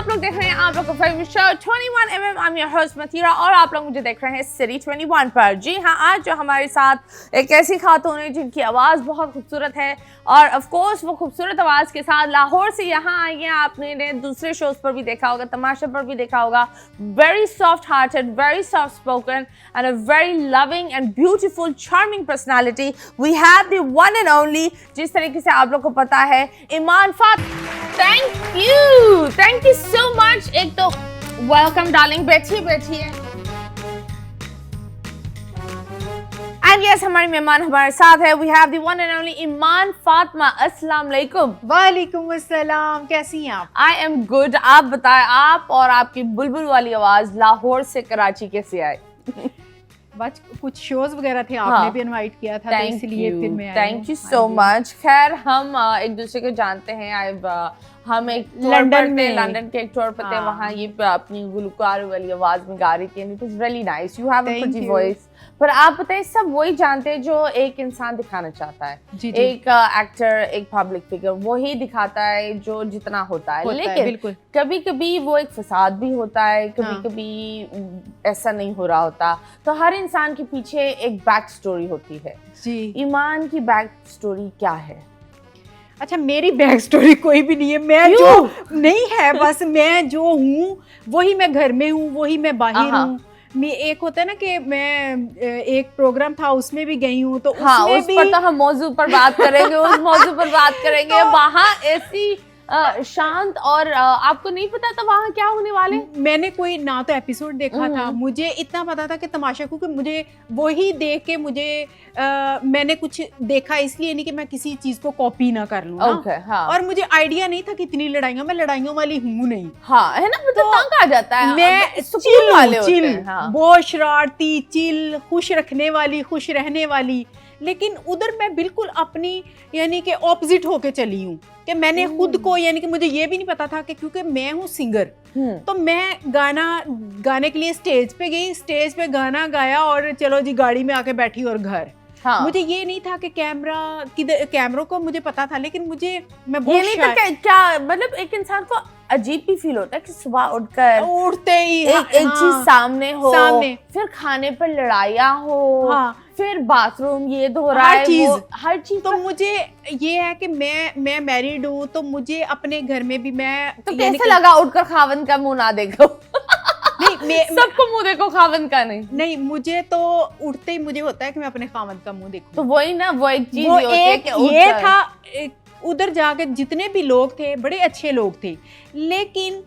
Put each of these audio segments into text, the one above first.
आप लोग देख रहे हैं आप लोग का favourite show 21mm। I'm your host Mathira और आप लोग मुझे देख रहे हैं सिटी 21 पर। जी हाँ, आज जो हमारे साथ एक ऐसी खातून है जिनकी आवाज़ बहुत खूबसूरत है और ऑफ कोर्स वो खूबसूरत आवाज़ के साथ लाहौर से यहाँ आई हैं। आपने दूसरे शोज पर भी देखा होगा, तमाशा पर भी देखा होगा। Very soft hearted, very soft spoken and a very loving and beautiful charming personality. We have the one and only, जिस तरीके से आप लोग को पता है, Iman Fatima. Thank you so much. एक तो वेलकम डार्लिंग, बैठिए। एंड यस, हमारी मेहमान हमारे साथ है। We have the one and only Iman Fatima. अस्सलाम वालेकुम। वालेकुम अस्सलाम, कैसी हैं आप? I am good. आप बताएं, आप और आपकी बुलबुल वाली आवाज लाहौर से कराची कैसे आई? बस कुछ शोज वगैरह थे, आपने भी इनवाइट किया था, तो इसलिए फिर मैं आई। Thank you so much. खैर, हम एक दूसरे को जानते हैं। हम एक लंदन के एक टूर पर थे। वहाँ ये अपनी गुलकार वाली आवाज में गा रही थी। It was really nice. You have a pretty voice. पर आप बताइए, सब वही जानते हैं जो एक इंसान दिखाना चाहता है। जी। एक एक्टर, एक पब्लिक फिगर वही दिखाता है जो जितना होता है, लेकिन कभी कभी वो एक फसाद भी होता है, कभी कभी ऐसा नहीं हो रहा होता। तो हर इंसान के पीछे एक बैक स्टोरी होती है। जी। ईमान की बैक स्टोरी क्या है? अच्छा, मेरी बैक स्टोरी कोई भी नहीं है। मैं जो नहीं है, बस मैं जो हूँ वही मैं घर में हूँ, वही मैं बाहर हूँ। मैं एक होता है ना कि मैं एक प्रोग्राम था उसमें भी गई हूँ, तो उसमें उस पर तो हम मौजू पर बात करेंगे। उस मौजू पर बात करेंगे। वहाँ ऐसी शांत और आपको नहीं पता था वहाँ क्या होने वाले? मैंने कोई ना तो एपिसोड देखा था, मुझे इतना पता था कि तमाशा, क्योंकि मुझे वही देख के मैंने कुछ देखा, इसलिए नहीं कि मैं किसी चीज को कॉपी ना कर लूं। और मुझे आइडिया नहीं था कि इतनी लड़ाइयाँ, मैं लड़ाइयों वाली हूँ नहीं। हाँ, है ना, मतलब तंग आ जाता है। मैं चिल, बहुत शरारती, चिल, खुश रखने वाली, खुश रहने वाली। लेकिन उधर मैं बिल्कुल अपनी यानी कि ऑपोजिट होके चली हूँ कि मैंने खुद को, यानी कि मुझे ये भी नहीं पता था कि क्योंकि मैं हूँ सिंगर, तो मैं गाने के लिए स्टेज पे गई, स्टेज पे गाना गाया और चलो जी गाड़ी में आके बैठी और घर। मुझे ये नहीं था कि कैमरों को मुझे पता था, लेकिन मैं बहुत ये नहीं था क्या मतलब एक इंसान को अजीब भी फील होता है कि सुबह उठते ही एक चीज सामने हो, फिर खाने पर लड़ाइयाँ हो, फिर बाथरूम ये धो रहा है, हर चीज। तो मुझे ये है कि मैं मैरिड हूँ, तो मुझे अपने घर में भी तो कैसे लगा उठकर खावन का मुंह ना देखो? नहीं, सबको मुंह देखो, खावन का नहीं। मुझे तो उठते ही मुझे होता है कि मैं अपने खावन का मुंह देखूं। तो वही ना, वो एक चीज होती है कि ये था। उधर जाके जितने भी लोग थे बड़े अच्छे लोग थे, लेकिन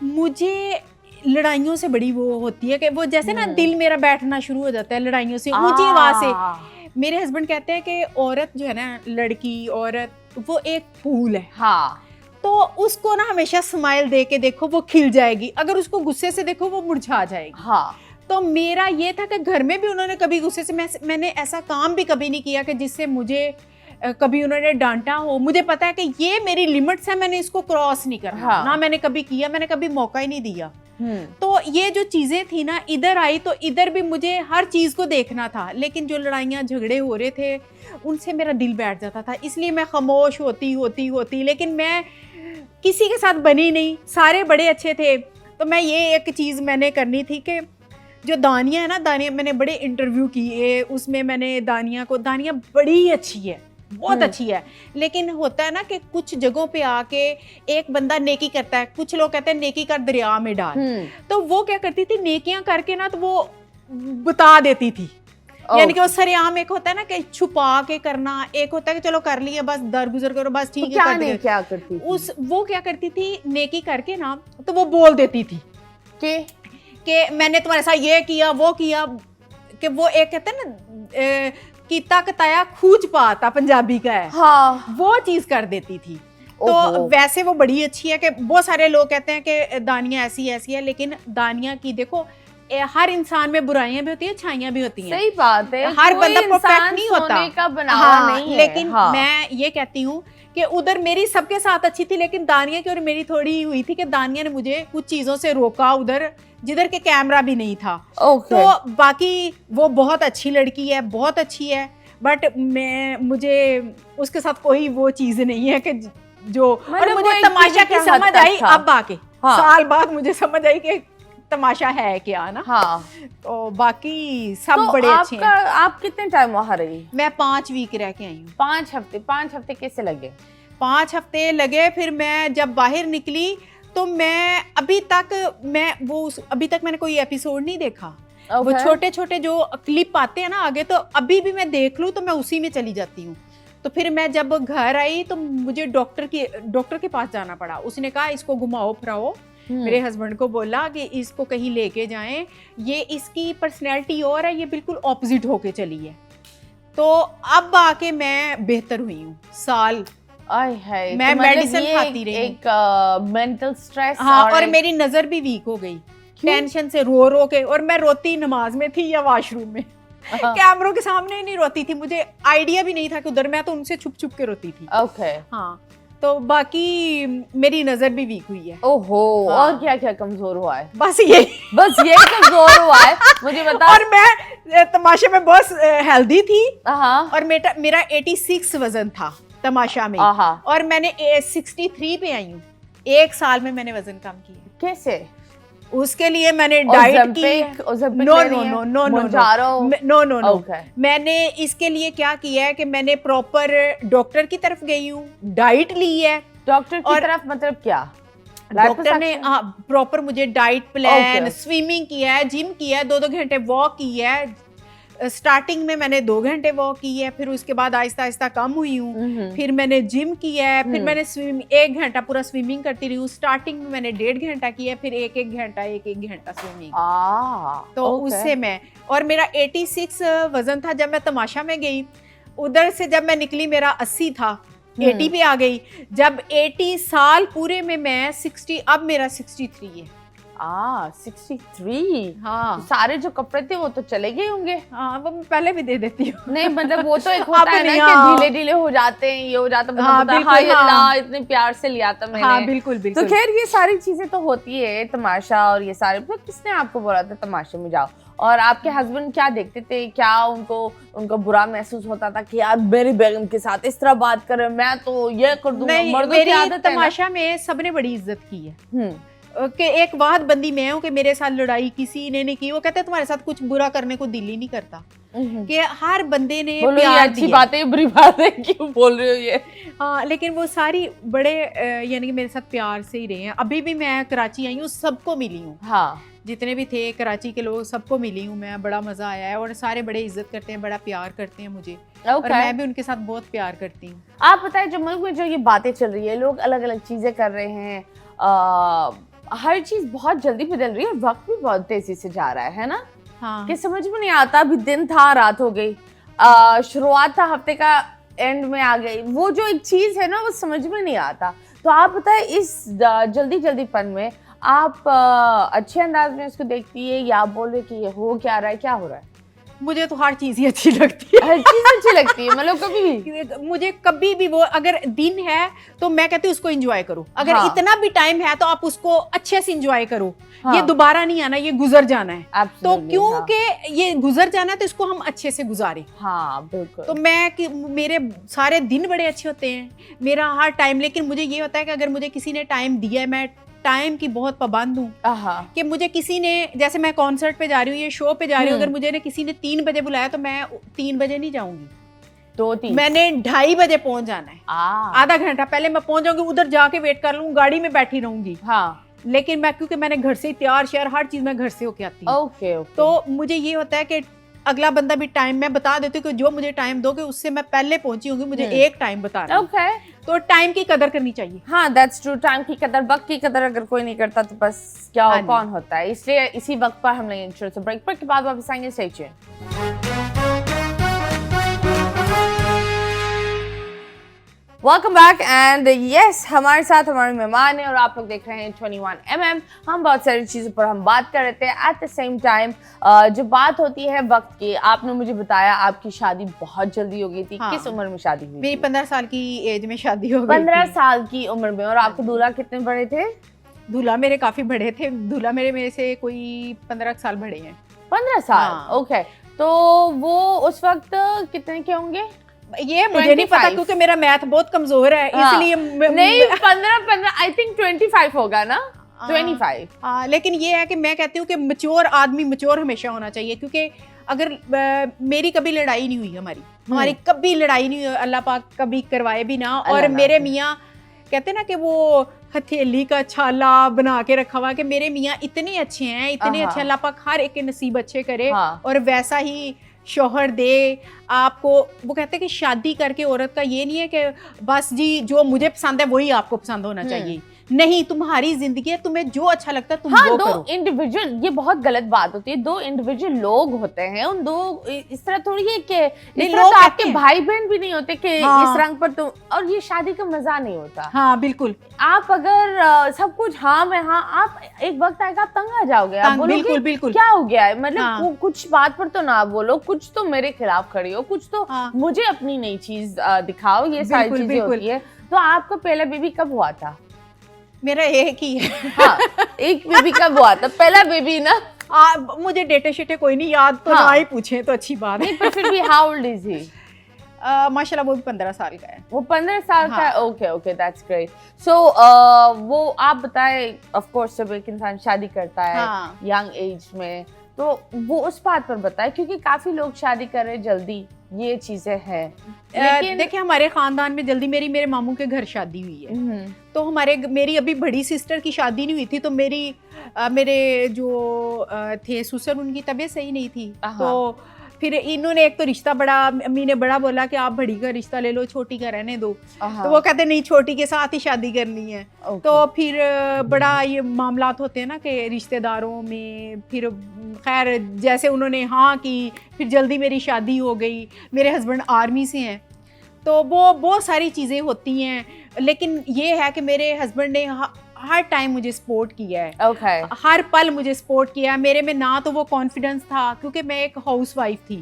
मुझे लड़ाइयों से बड़ी वो होती है कि वो जैसे ना दिल मेरा बैठना शुरू हो जाता है लड़ाइयों से, ऊंची आवाज से। मेरे हस्बैंड कहते हैं कि औरत जो है ना, लड़की औरत, वो एक फूल है। तो उसको ना हमेशा स्माइल दे के देखो, वो खिल जाएगी। अगर उसको गुस्से से देखो, वो मुरझा जाएगी। तो मेरा ये था कि घर में भी उन्होंने कभी गुस्से से, मैंने ऐसा काम भी कभी नहीं किया कि जिससे मुझे कभी उन्होंने डांटा हो। मुझे पता है कि ये मेरी लिमिट्स है, मैंने इसको क्रॉस नहीं करना। ना मैंने कभी किया, मैंने कभी मौका ही नहीं दिया। तो ये जो चीजें थी ना, इधर आई तो इधर भी मुझे हर चीज को देखना था, लेकिन जो लड़ाइयाँ झगड़े हो रहे थे उनसे मेरा दिल बैठ जाता था। इसलिए मैं खामोश होती, लेकिन मैं किसी के साथ बनी नहीं। सारे बड़े अच्छे थे। तो मैं ये एक चीज मैंने करनी थी कि जो दानिया है ना, दानिया मैंने बड़े इंटरव्यू किए, उसमें मैंने दानिया बड़ी अच्छी है, बहुत अच्छी है। लेकिन होता है ना कि कुछ जगहों पे आके एक बंदा नेकी करता है, कुछ लोग कहते हैं नेकी कर दरिया में डाल। तो वो क्या करती थी, नेकियां करके ना तो वो बता देती थी। यानी कि वो सरेआम, एक होता है ना कि छुपा के करना, एक होता है कि चलो कर लिया, बस दरगुजर करो, बस ठीक है। क्या करती थी? वो क्या करती थी, नेकी करके ना तो वो बोल देती थी कि मैंने तुम्हारे साथ ये किया, वो किया। कि वो एक कहते हैं ना, कीता कताया खूज पाता, पंजाबी का है। वो चीज कर देती थी। तो वैसे वो बड़ी अच्छी है कि बहुत सारे लोग कहते हैं कि दानिया ऐसी है, लेकिन दानिया की देखो, हर इंसान में बुराइयां भी होती है, अच्छाइयां भी होती हैं। सही बात है, हर बंदा परफेक्ट नहीं होता का बनावा नहीं है। लेकिन मैं ये कहती हूँ कि उधर मेरी सबके साथ अच्छी थी, लेकिन दानिया की और मेरी थोड़ी हुई थी कि दानिया ने मुझे कुछ चीजों से रोका, उधर जिधर के कैमरा भी नहीं था। तो बाकी वो बहुत अच्छी लड़की है, बहुत अच्छी है, बट मुझे उसके साथ कोई वो चीज नहीं है कि जो, और मुझे तमाशा की समझ आई अब आके हाँ। साल बाद मुझे समझ आई कि तमाशा है क्या ना। हाँ, तो बाकी सब तो बड़े अच्छे हैं। आप कितने टाइम वहाँ रही? मैं 5 वीक रह के आई हूँ। 5 हफ्ते कैसे लगे? 5 हफ्ते लगे। फिर मैं जब बाहर निकली तो मैं अभी तक मैंने कोई एपिसोड नहीं देखा। वो छोटे छोटे जो क्लिप आते हैं ना आगे, तो अभी भी मैं देख लूँ तो मैं उसी में चली जाती हूँ। तो फिर मैं जब घर आई तो मुझे डॉक्टर के पास जाना पड़ा। उसने कहा इसको घुमाओ फिराओ। मेरे हस्बैंड को बोला कि इसको कहीं लेके जाएं, ये इसकी पर्सनैलिटी और है, ये बिल्कुल ऑपोजिट होके चली है। तो अब आके मैं बेहतर हुई हूँ। साल मैं मेडिसिन खाती रही, एक मेंटल स्ट्रेस। हाँ, और मेरी नजर भी वीक हो गई टेंशन से रो रो के। और मैं रोती नमाज में थी या वॉशरूम में, कैमरों के सामने ही नहीं रोती थी। मुझे आइडिया भी नहीं था कि उधर, मैं तो उनसे छुप छुप के रोती थी। हाँ, तो बाकी मेरी नजर भी वीक हुई है। ओहो, हाँ। और क्या क्या कमजोर हुआ है? बस ये कमजोर हुआ है, मुझे बता। और मैं तमाशे में बहुत हेल्दी थी। हाँ। और मेरा 86 वजन था तमाशा में, और मैंने 63 पे आई हूँ। 1 साल में मैंने वजन कम किया। कैसे? उसके लिए मैंने डाइट की। नो। मैंने इसके लिए क्या किया है कि मैंने प्रॉपर डॉक्टर की तरफ गई हूँ, डाइट ली है। डॉक्टर की तरफ मतलब क्या? डॉक्टर ने प्रॉपर मुझे डाइट प्लान, स्विमिंग किया है, जिम किया है, 2-2 घंटे वॉक की है। स्टार्टिंग में मैंने 2 घंटे वॉक की है, फिर उसके बाद आहिस्ता आहिस्ता कम हुई हूँ। फिर मैंने जिम किया है, फिर मैंने 1 घंटा पूरा स्विमिंग करती रही हूँ। स्टार्टिंग में मैंने 1.5 घंटा किया, फिर 1-1 घंटा स्विमिंग। तो उससे मैं, और मेरा 86 वजन था जब मैं तमाशा में गई। उधर से जब मैं निकली मेरा 80 था, 80 पे आ गई। जब 80 साल पूरे में मैं 60, अब मेरा 63 है। 63। हाँ, तो सारे जो कपड़े थे वो तो चले गए होंगे। हाँ, वो मैं पहले भी दे देती हूँ। नहीं मतलब वो तो एक होता है ना कि ढीले ढीले हो जाते हैं, ये हो जाता है। हाँ, बिल्कुल, हाँ, इतने प्यार से लिया था मैंने। हाँ, बिल्कुल। तो खैर ये सारी चीजें तो होती है, तमाशा और ये सारे। तो किसने आपको बोला था तमाशे में जाओ? और आपके हस्बैंड क्या देखते थे? क्या उनको बुरा महसूस होता था कि यार मेरी बेगम के साथ इस तरह बात करे, मैं तो ये कर दूंगा? मर्दों की आदत है ना। तमाशा में सबने बड़ी इज्जत की है कि एक वाहद बंदी मैं हूँ कि मेरे साथ लड़ाई किसी ने नहीं की। वो कहते हैं तुम्हारे साथ कुछ बुरा करने को दिल ही नहीं करता, कि हर बंदे ने प्यार दिया। अच्छी बातें बुरी बातें क्यों बोल रहे हो ये? हाँ, लेकिन वो सारी बड़े यानी कि मेरे साथ प्यार से ही रहे हैं। अभी भी मैं कराची आई हूँ, सबको मिली हूँ। हाँ, जितने भी थे कराची के लोग, सबको मिली हूँ मैं। बड़ा मजा आया है, और सारे बड़े इज्जत करते हैं, बड़ा प्यार करते हैं मुझे। और मैं भी उनके साथ बहुत प्यार करती हूँ। आप बताएं, जो मुल्क में जो ये बातें चल रही है, लोग अलग अलग चीजें कर रहे हैं, हर चीज बहुत जल्दी बदल रही है, और वक्त भी बहुत तेजी से जा रहा है ना? हाँ, कि समझ में नहीं आता। अभी दिन था, रात हो गई, शुरुआत था, हफ्ते का एंड में आ गई। वो जो एक चीज है ना, वो समझ में नहीं आता। तो आप बताएं, इस जल्दीपन में आप अच्छे अंदाज में इसको देखती है, या आप बोल रहे कि ये हो क्या रहा है, क्या हो रहा है? मुझे तो हर चीज ही अच्छी लगती है। हर चीज अच्छी लगती है, मतलब कभी भी मुझे कभी भी, वो अगर दिन है तो मैं कहती हूँ उसको एंजॉय करो। अगर इतना भी टाइम है तो आप उसको अच्छे से एंजॉय करो। ये दोबारा नहीं आना, ये गुजर जाना है। तो क्योंकि ये गुजर जाना है तो इसको हम अच्छे से गुजारें। हाँ, बिल्कुल। तो मेरे सारे दिन बड़े अच्छे होते हैं, मेरा हर टाइम। लेकिन मुझे ये होता है कि अगर मुझे किसी ने टाइम दिया है, मैं टाइम की बहुत पाबंद हूँ। कि मुझे किसी ने, जैसे मैं कॉन्सर्ट पे जा रही हूँ, ये शो पे जा रही हूँ, अगर मुझे किसी ने 3 बजे बुलाया तो मैं 3 बजे नहीं जाऊंगी, 2-3 मैंने 2:30 बजे पहुंच जाना है। आधा घंटा पहले मैं पहुंच जाऊंगी, उधर जाके वेट कर लूंगी, गाड़ी में बैठी रहूंगी। हाँ, लेकिन क्योंकि मैंने घर से ही तैयार शेयर हर चीज मैं घर से होके आती हूँ। तो मुझे ये होता है कि अगला बंदा भी टाइम, मैं बता देती हूँ कि जो मुझे टाइम दोगे उससे मैं पहले पहुंची होंगी, मुझे एक टाइम बताना। तो टाइम की कदर करनी चाहिए। हाँ, दैट्स ट्रू। टाइम की कदर, वक्त की कदर अगर कोई नहीं करता तो बस क्या कौन होता है। इसलिए इसी वक्त पर हम लेंगे छोटे से ब्रेक पर, के बाद वापस आएंगे। Stay tuned. Welcome back and yes, हमारे साथ हमारे मेहमान हैं और आप लोग देख रहे हैं 21mm। हम बहुत सारी चीज़ों पर हम बात कर रहे थे। एट द सेम टाइम जो बात होती है वक्त की, आपने मुझे बताया आपकी शादी बहुत जल्दी हो गई थी। हाँ, किस उम्र में शादी हुई? मेरी 15 साल की एज में शादी हो गई। 15 साल की उम्र में। और आपके दूल्हा कितने बड़े थे? दूल्हा मेरे काफी बड़े थे। दूल्हा मेरे से कोई 15 साल बड़े हैं। 15 साल, ओके। तो वो उस वक्त कितने के होंगे? ये मुझे नहीं पता क्योंकि मेरा मैथ बहुत कमजोर है, इसलिए नहीं 15 आई थिंक 25 होगा ना। 25। हाँ, लेकिन ये है कि मैं कहती हूँ कि मैच्योर आदमी मैच्योर हमेशा होना चाहिए, क्योंकि अगर मेरी कभी लड़ाई नहीं हुई, हमारी कभी लड़ाई नहीं हुई, अल्लाह पाक कभी करवाए भी ना। और मेरे मियाँ कहते ना कि वो हथेली का छाला बना के रखा हुआ कि मेरे मियाँ इतने अच्छे हैं, इतने अच्छे, अल्लाह पाक हर एक के नसीब अच्छे करे और वैसा ही शौहर दे आपको। वो कहते हैं कि शादी करके औरत का ये नहीं है कि बस जी जो मुझे पसंद है वही आपको पसंद होना चाहिए, नहीं, तुम्हारी जिंदगी है, तुम्हें जो अच्छा लगता है तुम वो करो। दो इंडिविजुअल, ये बहुत गलत बात होती है, दो इंडिविजुअल लोग होते हैं, उन दो इस तरह थोड़ी है कि इस तरह तो आपके भाई बहन भी नहीं होते कि इस रंग पर तो, और ये शादी का मजा नहीं होता। हाँ बिल्कुल, आप अगर सब कुछ हाँ में हाँ, आप एक वक्त आएगा आप तंग आ जाओगे, आप बोलोगे बिल्कुल क्या हो गया है, मतलब कुछ बात पर तो ना बोलो, कुछ तो मेरे खिलाफ खड़ी हो, कुछ तो मुझे अपनी नई चीज दिखाओ, ये सारी चीजें होती है। तो आपका पहला बेबी कब हुआ था? मेरा एक ही है। हाँ, एक बेबी कब हुआ था? पहला बेबी ना? मुझे डेटे शेटे कोई नहीं याद, तो ना ही पूछे तो अच्छी बात है। पर फिर भी हाउ ओल्ड इज ही? माशाल्लाह वो भी 15 साल का है। वो 15 साल का है? Okay okay, that's great. So वो आप बताएं, ऑफ कोर्स जब एक इंसान शादी करता है यंग एज में, तो वो उस बात पर बताए, क्योंकि काफी लोग शादी कर रहे जल्दी, ये चीजें हैं। लेकिन देखिए हमारे खानदान में जल्दी मेरे मामू के घर शादी हुई है, तो मेरी अभी बड़ी सिस्टर की शादी नहीं हुई थी, तो मेरे जो थे ससुर, उनकी तबीयत सही नहीं थी, तो फिर इन्होंने एक तो रिश्ता बड़ा, अम्मी ने बड़ा बोला कि आप बड़ी का रिश्ता ले लो, छोटी का रहने दो, तो वो कहते नहीं छोटी के साथ ही शादी करनी है। तो फिर बड़ा ये मामलात होते हैं ना कि रिश्तेदारों में, फिर खैर जैसे उन्होंने हाँ की, फिर जल्दी मेरी शादी हो गई। मेरे हस्बैंड आर्मी से हैं, तो वो बहुत सारी चीज़ें होती हैं, लेकिन ये है कि मेरे हस्बैंड ने हर टाइम मुझे सपोर्ट किया है। हर पल मुझे सपोर्ट किया। मेरे में ना तो वो कॉन्फिडेंस था, क्योंकि मैं एक हाउस वाइफ थी,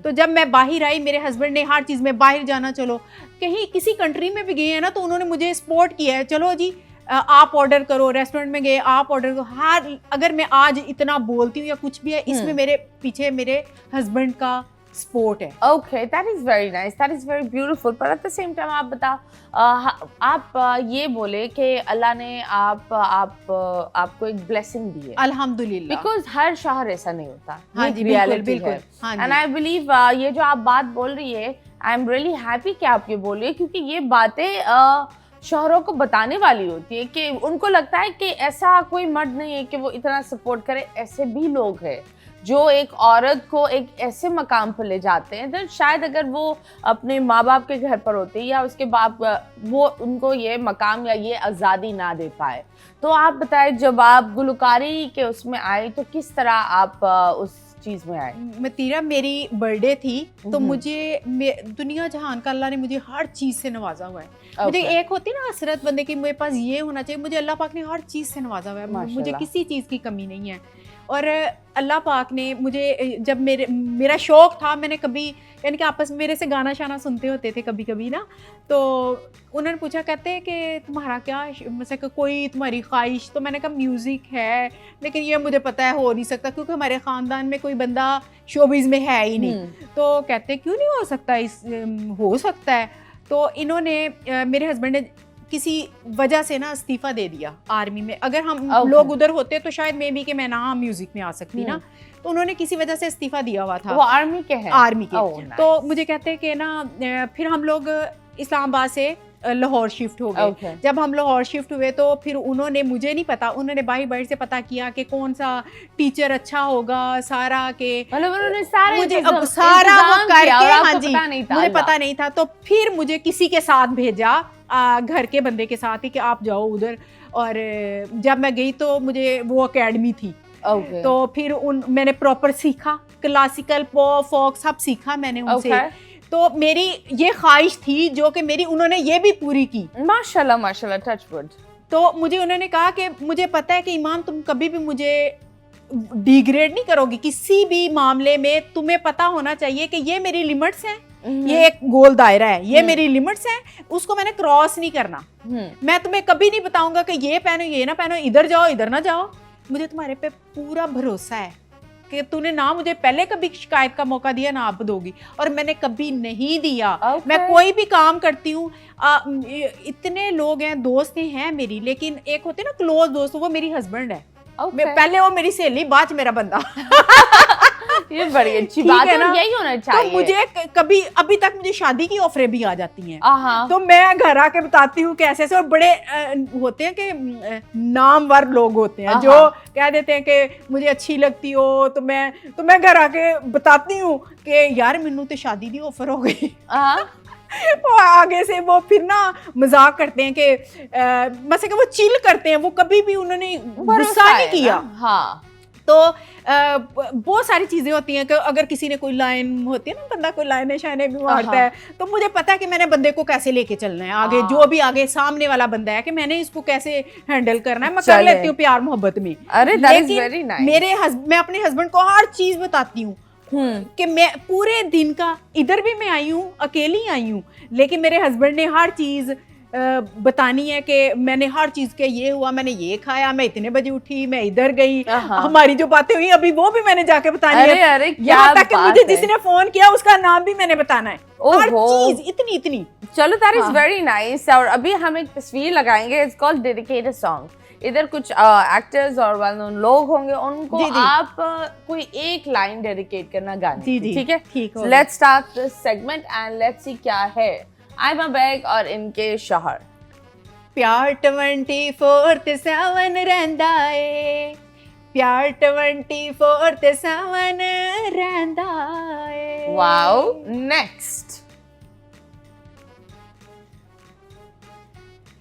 तो जब मैं बाहर आई, मेरे हस्बैंड ने हर चीज़ में, बाहर जाना, चलो कहीं किसी कंट्री में भी गए हैं ना, तो उन्होंने मुझे सपोर्ट किया है, चलो जी आप ऑर्डर करो, रेस्टोरेंट में गए आप ऑर्डर करो। अगर मैं आज इतना बोलती हूँ या कुछ भी है, इसमें मेरे पीछे मेरे हस्बैंड का स्पोर्ट है। Okay, that is very nice, that is very beautiful. पर एट द सेम टाइम आप बताओ, आप ये बोले कि अल्लाह ने आपको एक ब्लेसिंग दी है, अल्हम्दुलिल्लाह, बिकॉज हर शौहर ऐसा नहीं होता। हाँ जी, बिल्कुल। एंड आई बिलीव ये जो आप बात बोल रही है, आई एम रियली हैप्पी कि आप ये बोल रही है, क्योंकि ये बातें शौहरों को बताने वाली होती है कि उनको लगता है कि ऐसा कोई मर्द नहीं है कि वो इतना सपोर्ट करे। ऐसे भी लोग हैं जो एक औरत को एक ऐसे मकाम पर ले जाते हैं, तो शायद अगर वो अपने माँ बाप के घर पर होते या उसके बाप, वो उनको ये मकाम या ये आज़ादी ना दे पाए। तो आप बताएं, जब आप गुलकारी के उसमें आए, तो किस तरह आप उस चीज़ में आए? मतीरा, मेरी बर्थडे थी, तो मुझे दुनिया जहान का अल्लाह ने मुझे हर चीज़ से नवाजा हुआ है। मुझे एक होती ना हसरत बंदे की, मेरे पास ये होना चाहिए, मुझे अल्लाह पाक ने हर चीज़ से नवाजा हुआ है, मुझे किसी चीज़ की कमी नहीं है। और अल्लाह पाक ने मुझे, जब मेरा शौक़ था, मैंने कभी, यानी कि आपस में मेरे से गाना शाना सुनते होते थे कभी कभी ना, तो उन्होंने पूछा, कहते हैं कि तुम्हारा क्या, मतलब कोई तुम्हारी ख्वाहिश? तो मैंने कहा म्यूज़िक है, लेकिन ये मुझे पता है हो नहीं सकता, क्योंकि हमारे ख़ानदान में कोई बंदा शोबिज़ में है ही नहीं। तो कहते क्यों नहीं हो सकता, हो सकता है। तो इन्होंने, मेरे हस्बैंड ने किसी वजह से ना इस्तीफ़ा दे दिया आर्मी में। अगर हम लोग उधर होते तो शायद मे बी कि मैं ना म्यूज़िक में आ सकती ना, तो उन्होंने किसी वजह से इस्तीफ़ा दिया हुआ था। वो आर्मी के हैं? आर्मी के। तो मुझे कहते हैं कि ना, फिर हम लोग इस्लामाबाद से लाहौर शिफ्ट हो गए। जब हम लाहौर शिफ्ट हुए, तो फिर उन्होंने, मुझे नहीं पता, उन्होंने बाहर से पता किया कि कौन सा टीचर अच्छा होगा, सारा के, मतलब उन्होंने सारा मुझे अब सारा वो करके, हाँ जी, मुझे पता नहीं था। तो फिर मुझे किसी के साथ भेजा, घर के बंदे के साथ ही, कि आप जाओ उधर। और जब मैं गई तो मुझे वो एकेडमी थी, तो फिर मैंने प्रॉपर सीखा, क्लासिकल, पॉप, फोक सब सीखा मैंने उनसे। तो मेरी ये ख्वाहिश थी जो कि मेरी उन्होंने ये भी पूरी की, माशाल्लाह माशाल्लाह, टच वुड। तो मुझे उन्होंने कहा कि मुझे पता है कि ईमान, तुम कभी भी मुझे डिग्रेड नहीं करोगी किसी भी मामले में, तुम्हें पता होना चाहिए कि ये मेरी लिमिट्स हैं, ये एक गोल दायरा है, ये मेरी लिमिट्स हैं, उसको मैंने क्रॉस नहीं करना। मैं तुम्हें कभी नहीं बताऊंगा कि ये पहनो, ये ना पहनो, इधर जाओ, इधर ना जाओ। मुझे तुम्हारे पे पूरा भरोसा है कि तूने ना मुझे पहले कभी शिकायत का मौका दिया ना अब दोगी, और मैंने कभी नहीं दिया। मैं कोई भी काम करती हूँ, इतने लोग हैं, दोस्त हैं मेरी, लेकिन एक होते हैं ना क्लोज दोस्त, वो मेरी हस्बैंड है। पहले वो मेरी सहेली, बाद मेरा बंदा। ये बड़ी अच्छी बात है ना, यही होना चाहिए। तो मुझे कभी अभी तक मुझे शादी की ऑफरें भी आ जाती हैं, तो मैं घर आके बताती हूँ कि ऐसे ऐसे, और बड़े होते हैं कि नामवर लोग होते हैं जो कह देते हैं कि मुझे अच्छी लगती हो, तो मैं घर आके बताती हूँ कि यार मैनू तो शादी की ऑफर हो गई। वो आगे से वो फिर ना मजाक करते हैं कि मतलब कि वो चिल करते हैं, वो कभी भी उन्होंने गुस्सा नहीं किया। हाँ, तो बहुत सारी चीजें होती हैं कि अगर किसी ने कोई लाइन होती है ना, बंदा कोई लाइनें शाइनें भी मारता है, तो मुझे पता है कि मैंने बंदे को कैसे लेके चलना है आगे, जो भी आगे सामने वाला बंदा है कि मैंने इसको कैसे हैंडल करना है। मैं कर लेती हूँ प्यार मोहब्बत में। अरे दैट इज वेरी नाइस। मैं अपने हस्बैंड को हर चीज बताती हूँ कि मैं पूरे दिन का, इधर भी मैं आई हूँ अकेली आई हूँ, लेकिन मेरे हस्बैंड ने हर चीज बतानी है कि मैंने हर चीज के ये हुआ, मैंने ये खाया, मैं इतने बजे उठी, मैं इधर गई, हमारी जो बातें हुई अभी वो भी मैंने जाके बतानी है। यहाँ तक कि मुझे जिसने फोन किया उसका नाम भी मैंने बताना है, हर चीज इतनी इतनी। चलो दैट इज वेरी नाइस। और अभी हम एक तस्वीर लगाएंगे, it's called dedicate a song. इधर कुछ एक्टर्स और वेल नोन लोग होंगे, उनको आप कोई एक लाइन डेडिकेट करना गाने की, ठीक है? ठीक है। Let's start this segment and let's see क्या है आयमा बेग और इनके शौहर। प्यार 24/7 रहंदा है, प्यार 24/7 रहंदा है। Wow, next.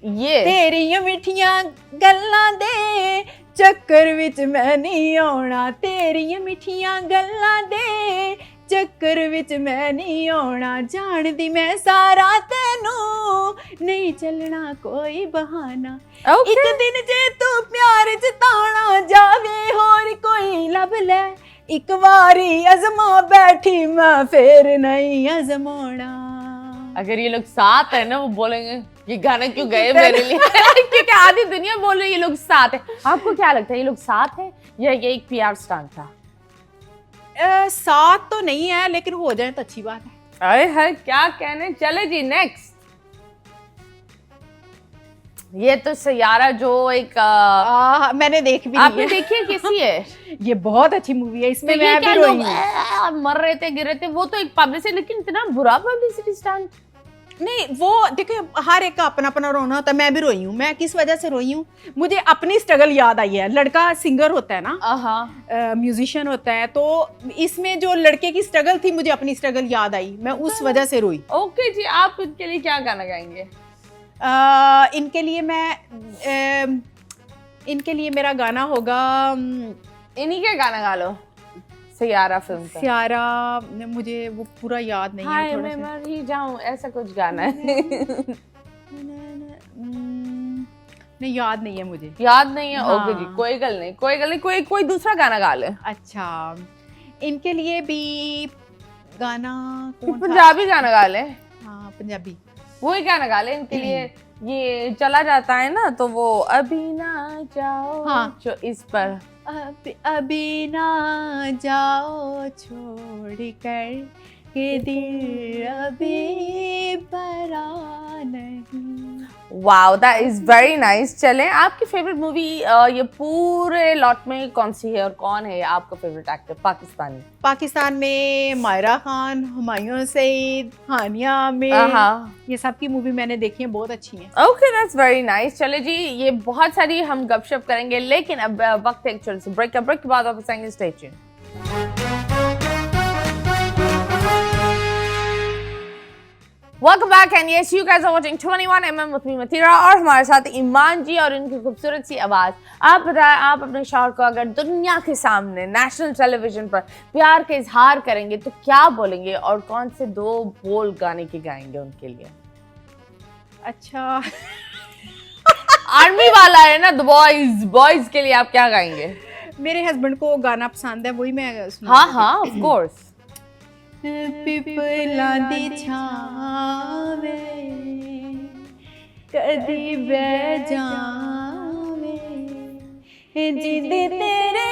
ये तेरियां मिठियां गल्लां दे चक्कर विच मैं नहीं आउणा, तेरियां मिठियां गल्लां दे चक्कर विच मैं नहीं आउणा, जानदी मैं सारा तेनू नहीं चलना कोई बहाना। एक दिन जे तू प्यार जताना जावे होर कोई लब ले, एक बारी अजमा बैठी मैं फिर नहीं अजमाना। अगर ये लोग साथ है ना, वो बोलेंगे ये गाना क्यों गए मेरे लिए क्योंकि आधी दुनिया बोल रही है ये लोग साथ है। आपको क्या लगता है ये लोग साथ है या ये एक पीआर स्टंट था? साथ तो नहीं है, लेकिन हो जाए तो अच्छी बात है। अरे है क्या कहने। चले जी नेक्स्ट। ये तो सैयारा जो एक मैंने देख भी आपने देखी है, कैसी है? ये बहुत अच्छी मूवी है, इसमें मैं भी रोई हूं। मर रहे थे गिर रहे थे, वो तो एक पब्लिसिटी, लेकिन इतना बुरा पब्लिसिटी स्टंट नहीं। वो देखिए हर एक का अपना अपना रोना होता है, मैं भी रोई हूँ। मैं किस वजह से रोई हूँ, मुझे अपनी स्ट्रगल याद आई है। लड़का सिंगर होता है ना, म्यूजिशियन होता है, तो इसमें जो लड़के की स्ट्रगल थी मुझे अपनी स्ट्रगल याद आई, मैं उस वजह से रोई। ओके जी, आप इनके लिए क्या गाना गाएंगे? इनके लिए मेरा गाना होगा, इन्हीं का गाना गा लो, सैयारा फिल्म का। सैयारा मुझे वो पूरा याद नहीं है, मैं मर ही जाऊं, ऐसा कुछ गाना है। नहीं याद नहीं है मुझे, याद नहीं है। ओके जी, कोई गल नहीं, कोई गल नहीं, कोई दूसरा गाना गा ले। अच्छा, इनके लिए भी गाना पंजाबी गाना गा ले। हाँ पंजाबी, वही गाना गा ले इनके लिए। ये चला जाता है ना, तो वो अभी ना जाओ, हाँ, जो इस पर अभी ना जाओ छोड़ कर के दिल अभी भरा नहीं। Wow, that is very nice. चलें, आपकी फेवरेट मूवी ये पूरे लॉट में कौन सी है और कौन है आपका फेवरेट एक्टर पाकिस्तानी? पाकिस्तान में मायरा खान, हुमायूं सईद, हानिया आमिर, ये सब की मूवी मैंने देखी है, बहुत अच्छी है। Okay, that's very nice. चले जी, ये बहुत सारी हम गपशप करेंगे, लेकिन अब वक्त है एक्चुअली से ब्रेक के बाद वापस आएंगे। Stay tuned. Welcome back and yes, you guys are watching 21mm with me मतीरा, और हमारे साथ ईमान जी और इनकी खूबसूरत सी आवाज़। आप बताएं, आप अपने शौहर को अगर दुनिया के सामने नेशनल टेलीविजन पर प्यार का इजहार करेंगे तो क्या बोलेंगे और कौन से 2 बोल गाने के गाएंगे उनके लिए? अच्छा, आर्मी वाला है ना, द बॉयज के लिए आप क्या गाएंगे? मेरे हस्बैंड को गाना पसंद है, वही मैं हाँ ऑफ कोर्स। पिपला दी छावे कदी बह जावे जिंदे तेरे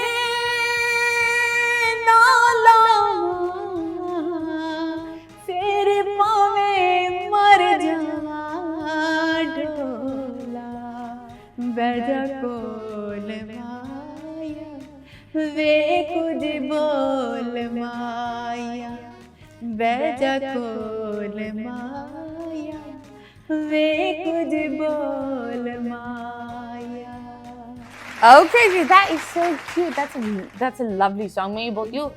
बोल माया वे कुछ बोल माया। Okay, ji, that is so cute. That's a lovely song. मैं ये बोलती हूँ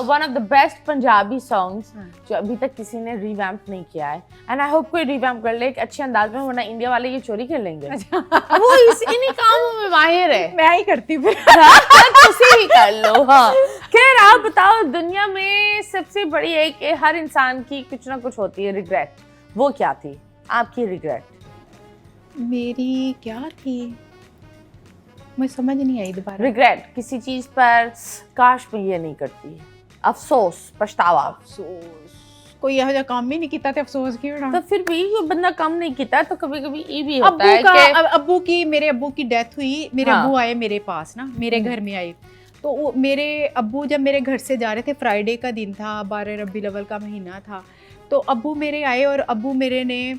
one of the best Punjabi songs जो अभी तक किसी ने revamp नहीं किया है. And I hope कोई revamp कर ले एक अच्छे अंदाज में, वरना इंडिया वाले ये चोरी कर लेंगे. वो इन्हीं कामों में माहिर है. मैं ही करती हूँ तुसी ही कर लो. हाँ. खैर आप बताओ, दुनिया में सबसे बड़ी एक हर इंसान की कुछ ना कुछ होती है रिग्रेट. वो क्या थी आपकी रिग्रेट? मेरी क्या थी, मैं समझ नहीं आई दोबारा। रिग्रेट किसी चीज पर, काश मैं ये नहीं करती, अफसोस, पछतावा। अफसोस कोई यहो जिहा काम ही नहीं किया ते अफसोस क्यों होना। तो फिर भी कोई बंदा कम नहीं किया तो कभी कभी ये भी होता है कि मेरे अब्बू की डेथ हुई, मेरे अब्बू आए मेरे पास ना, मेरे घर में आए, तो वो मेरे अब्बू जब मेरे घर से जा रहे थे, फ्राइडे का दिन था, 12 रबी अव्वल का महीना था, तो अब्बू मेरे आए और अब्बू मेरे ने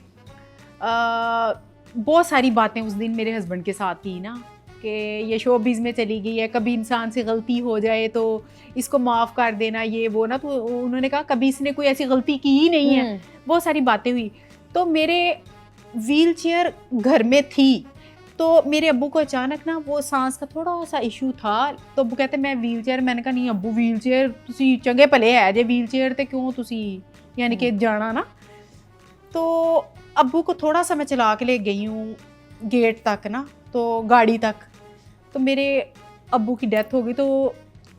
बहुत सारी बातें उस दिन मेरे हस्बैंड के साथ की ना, कि ये शोबिज़ में चली गई है, कभी इंसान से गलती हो जाए तो इसको माफ़ कर देना, ये वो ना, तो उन्होंने कहा कभी इसने कोई ऐसी गलती की ही नहीं है। बहुत सारी बातें हुई, तो मेरे व्हील चेयर घर में थी, तो मेरे अब्बू को अचानक ना वो सांस का थोड़ा सा इशू था, तो अब्बू कहते मैं व्हील चेयर, मैंने कहा नहीं अब्बू व्हील चेयर तुसी चंगे भले है जे व्हील चेयर ते क्यों तुसी यानी कि जाना ना। तो अब्बू को थोड़ा सा मैं चला के ले गई हूँ गेट तक ना, तो गाड़ी तक, तो मेरे अब्बू की डेथ हो गई, तो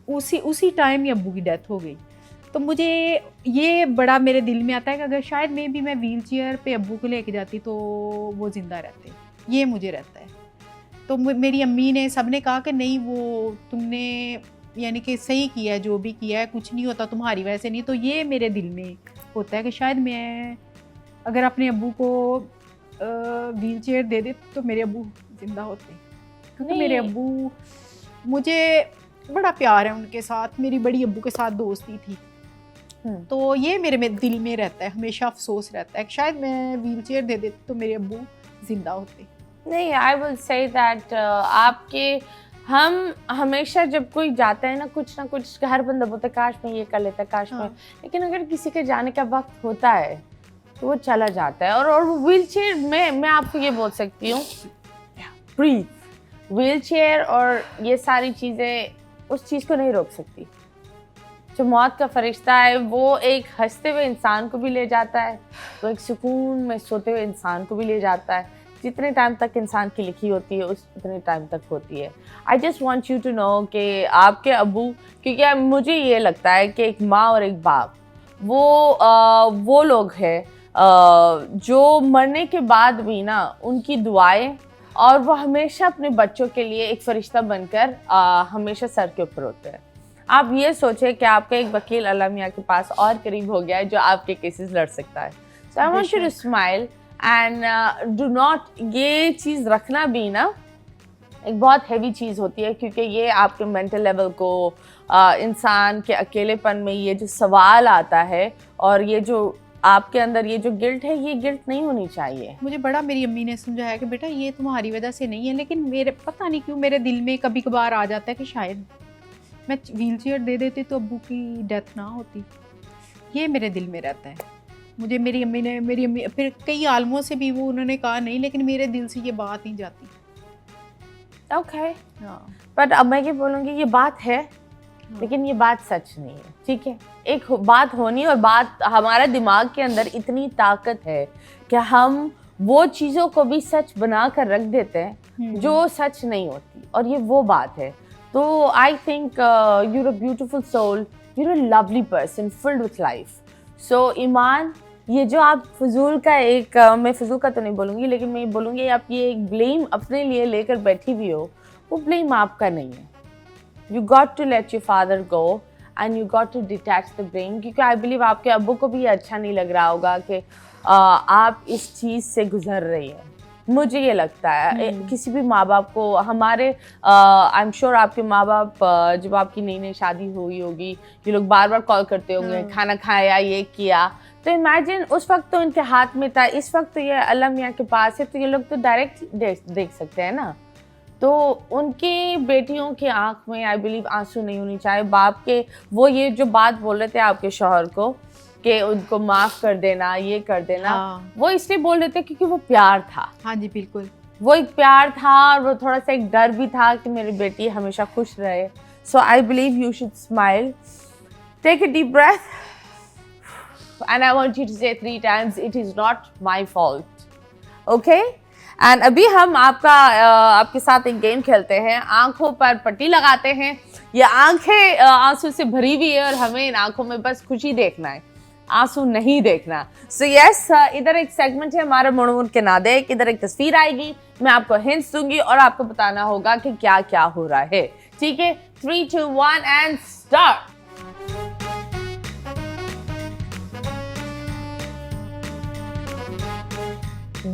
उसी टाइम ही अब्बू की डेथ हो गई। तो मुझे ये बड़ा मेरे दिल में आता है कि अगर शायद मैं व्हील चेयर पे अब्बू को लेके जाती तो वो ज़िंदा रहते, ये मुझे रहता है। तो मेरी अम्मी ने, सब ने कहा कि नहीं वो तुमने यानी कि सही किया है, जो भी किया है, कुछ नहीं होता तुम्हारी वजह से नहीं। तो ये मेरे दिल में होता है कि शायद मैं अगर अपने अब्बू को व्हील चेयर दे दे तो मेरे अब्बू ज़िंदा होते, क्योंकि मेरे अब्बू, मुझे बड़ा प्यार है उनके साथ, मेरी बड़ी अब्बू के साथ दोस्ती थी। तो ये मेरे दिल में रहता है, हमेशा अफसोस रहता है कि शायद मैं व्हील चेयर दे देती तो मेरे अब्बू जिंदा होते। नहीं, आई विल से दैट आपके, हम हमेशा जब कोई जाता है ना कुछ हर बंदा बोलता है काश मैं ये कर लेता, काश मैं, लेकिन अगर किसी के जाने का वक्त होता है तो वो चला जाता है। और व्हील चेयर में मैं आपको ये बोल सकती हूँ, ब्रीथ, व्हील चेयर और ये सारी चीज़ें उस चीज़ को नहीं रोक सकती। जो मौत का फरिश्ता है वो एक हंसते हुए इंसान को भी ले जाता है, वो एक सुकून में सोते हुए इंसान को भी ले जाता है। जितने टाइम तक इंसान की लिखी होती है उतने टाइम तक होती है। I just want you to know कि आपके अब्बू, क्योंकि मुझे ये लगता है कि एक माँ और एक बाप वो लोग हैं जो मरने के बाद भी ना उनकी दुआएं, और वो हमेशा अपने बच्चों के लिए एक फरिश्ता बनकर हमेशा सर के ऊपर होते हैं। आप ये सोचें कि आपका एक वकील अल्लाह मियाँ के पास और करीब हो गया है जो आपके केसेस लड़ सकता है। So I want you to smile and do not, ये चीज़ रखना भी ना एक बहुत हैवी चीज़ होती है, क्योंकि ये आपके मेंटल लेवल को, इंसान के अकेलेपन में ये जो सवाल आता है और ये जो आपके अंदर ये जो गिल्ट है, ये गिल्ट नहीं होनी चाहिए। मुझे बड़ा मेरी अम्मी ने समझाया कि बेटा ये तुम्हारी वजह से नहीं है, लेकिन मेरे पता नहीं क्यों मेरे दिल में कभी कभार आ जाता है कि शायद मैं व्हील चेयर दे देती तो अब्बू की डेथ ना होती। ये मेरे दिल में रहता है। मुझे मेरी अम्मी फिर कई आलमों से भी वो उन्होंने कहा नहीं, लेकिन मेरे दिल से ये बात नहीं जाती। ओके, बट अब मैं ये बोलूँगी, ये बात है लेकिन ये बात सच नहीं है, ठीक है। एक बात होनी, और बात, हमारा दिमाग के अंदर इतनी ताकत है कि हम वो चीज़ों को भी सच बना कर रख देते हैं जो सच नहीं होती, और ये वो बात है। तो I think you're a beautiful soul, you're a lovely person filled with life. So Iman, ये जो आप फजूल का एक, मैं फजूल का तो नहीं बोलूँगी, लेकिन मैं ये बोलूँगी आप ये एक ब्लेम अपने लिए लेकर बैठी हुई हो, वो ब्लेम आपका नहीं है। You got to let your father go and you got to detach the blame, क्योंकि I believe आपके अब्बू को भी अच्छा नहीं लग रहा होगा कि आप इस चीज़ से गुजर रही हैं। मुझे ये लगता है किसी भी माँ बाप को, हमारे आई एम श्योर आपके माँ बाप जब आपकी नई नई शादी हुई होगी, ये लोग बार बार कॉल करते होंगे, खाना खाया, ये किया, तो इमेजिन उस वक्त तो इनके हाथ में था, इस वक्त तो ये अल्लाह मियाँ के पास है, तो ये लोग तो डायरेक्ट देख सकते हैं ना। तो उनकी बेटियों की आंख में आई बिलीव आंसू नहीं होनी चाहिए। बाप के वो ये जो बात बोल रहे थे आपके शौहर को कि उनको माफ कर देना, ये कर देना, हाँ। वो इसलिए बोल रहे थे क्योंकि वो प्यार था। हाँ जी बिल्कुल। वो एक प्यार था और वो थोड़ा सा एक डर भी था कि मेरी बेटी हमेशा खुश रहे। So I believe you should smile, take a deep breath and I want you to say 3 times it is not my fault, okay. And अभी हम आपके साथ एक गेम खेलते हैं, आंखों पर पट्टी लगाते हैं। ये आंखें आंसू से भरी हुई है और हमें इन आंखों में बस खुशी देखना है, आंसू नहीं देखना। सो यस, इधर एक सेगमेंट है हमारा मुड़ के ना देख, इधर एक तस्वीर आएगी, मैं आपको हिंट्स दूंगी और आपको बताना होगा कि क्या क्या हो रहा है, ठीक है। 3, 2, 1 एंड स्टार्ट।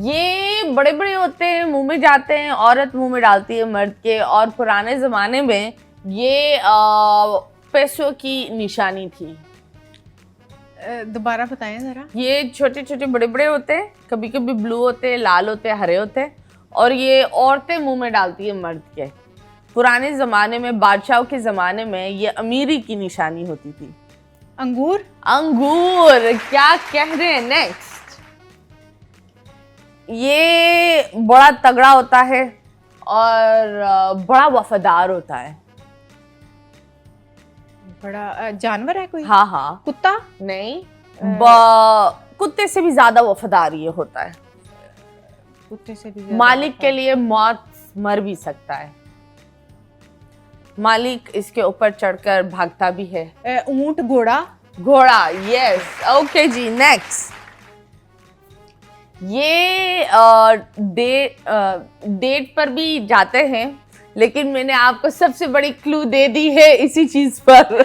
ये बड़े बड़े होते हैं, मुंह में जाते हैं, औरत मुंह में डालती है मर्द के, और पुराने जमाने में ये पैसों की निशानी थी। दोबारा बताएं जरा। ये छोटे छोटे बड़े बड़े होते हैं, कभी कभी ब्लू होते हैं, लाल होते हैं, हरे होते हैं, और ये औरतें मुंह में डालती है मर्द के। पुराने जमाने में, बादशाहों के जमाने में ये अमीरी की निशानी होती थी। अंगूर। अंगूर, क्या कह रहे हैं? नेक्स्ट। ये बड़ा तगड़ा होता है और बड़ा वफादार होता है। बड़ा जानवर है कोई? हाँ हाँ। कुत्ता? नहीं, कुत्ते से भी ज्यादा वफादार ये होता है। कुत्ते से भी मालिक के लिए मौत मर भी सकता है, मालिक इसके ऊपर चढ़कर भागता भी है। ऊंट, घोड़ा? घोड़ा, यस, ओके जी। नेक्स्ट। ये डेट पर भी जाते हैं, लेकिन मैंने आपको सबसे बड़ी क्लू दे दी है इसी चीज पर।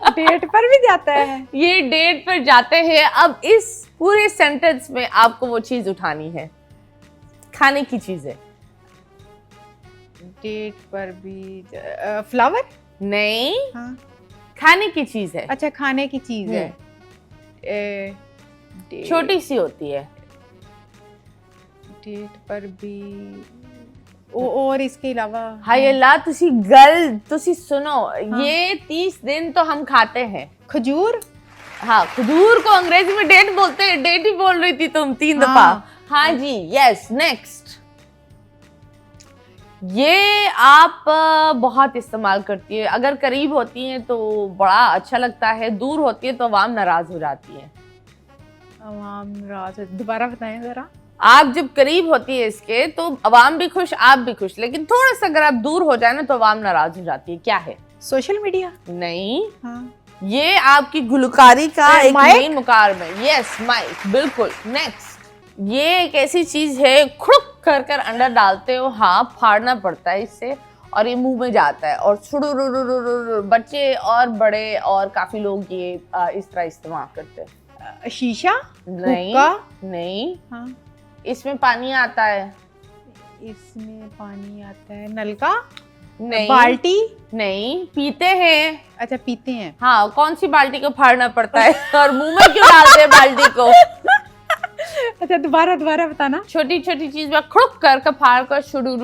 डेट पर भी जाता है? ये डेट पर जाते हैं। अब इस पूरे सेंटेंस में आपको वो चीज उठानी है, खाने की चीज है। डेट पर भी फ्लावर? नहीं। हाँ। खाने की चीज है। अच्छा, खाने की चीज है। छोटी सी होती है। डेट पर भी और इसके अलावा? हाय अल्लाह, तुसी सुनो। हाँ। ये 30 दिन तो हम खाते हैं। खजूर? हाँ, खजूर को अंग्रेजी में डेट बोलते हैं। डेट ही बोल रही थी तुम 3 दफा। हाँ जी, यस। नेक्स्ट। ये आप बहुत इस्तेमाल करती है। अगर करीब होती है तो बड़ा अच्छा लगता है, दूर होती है तो अवाम नाराज हो जाती है। अवाम नाराज? दोबारा बताएं जरा। आप जब करीब होती है इसके तो अवाम भी खुश, आप भी खुश, लेकिन थोड़ा सा अगर आप दूर हो जाए ना तो अवाम नाराज हो जाती है। क्या है? Social media? नहीं। हाँ। ये आपकी गुलकारी का एक मेन मुकाम है। यस, माइक, बिल्कुल। नेक्स्ट। ये एक ऐसी चीज है, खुड़क कर कर अंडर डालते हो, हाँ, फाड़ना पड़ता है इससे, और ये मुंह में जाता है, और छुड़ुरुरुरुरुरु, बच्चे और बड़े और काफी लोग ये इस तरह इस्तेमाल करते हैं। शीशा? नहीं। नहीं। हाँ। इसमें पानी आता है। इसमें पानी आता है। नलका? नहीं। बाल्टी? नहीं। पीते हैं। अच्छा, पीते हैं। हाँ, कौन सी बाल्टी को फाड़ना पड़ता है और मुंह में क्यों डालते हैं बाल्टी को? अच्छा, दोबारा बताना। छोटी छोटी चीज में खुड़क कर फाड़ कर शुरू